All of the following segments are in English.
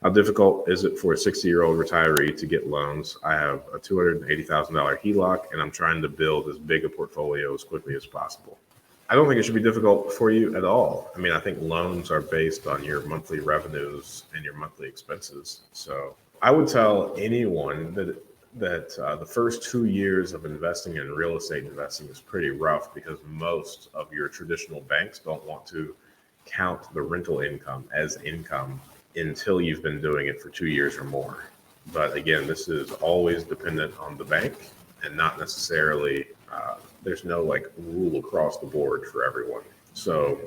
How difficult is it for a 60-year-old retiree to get loans? I have a $280,000 HELOC, and I'm trying to build as big a portfolio as quickly as possible. I don't think it should be difficult for you at all. I mean, I think loans are based on your monthly revenues and your monthly expenses. So I would tell anyone that the first 2 years of investing in real estate investing is pretty rough because most of your traditional banks don't want to count the rental income as income until you've been doing it for 2 years or more. But again, this is always dependent on the bank and not necessarily, there's no like rule across the board for everyone. So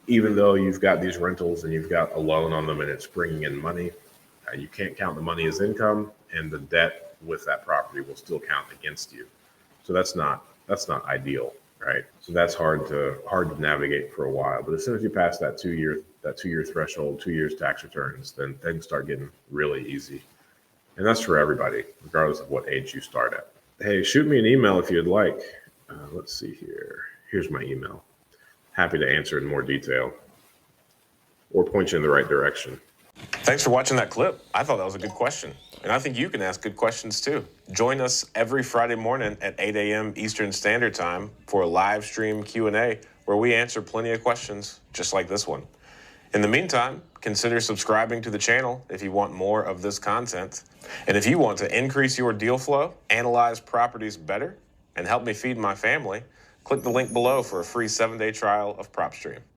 even though you've got these rentals and you've got a loan on them and it's bringing in money, you can't count the money as income, and the debt with that property will still count against you. So that's not ideal, right? So that's hard to navigate for a while. But as soon as you pass that 2 year threshold, 2 years tax returns, then things start getting really easy. And that's for everybody, regardless of what age you start at. Hey, shoot me an email if you'd like. Let's see here. Here's my email. Happy to answer in more detail or point you in the right direction. Thanks for watching that clip. I thought that was a good question. And I think you can ask good questions too. Join us every Friday morning at 8 a.m. Eastern Standard Time for a live stream Q&A where we answer plenty of questions just like this one. In the meantime, consider subscribing to the channel if you want more of this content. And if you want to increase your deal flow, analyze properties better, and help me feed my family, click the link below for a free 7-day trial of PropStream.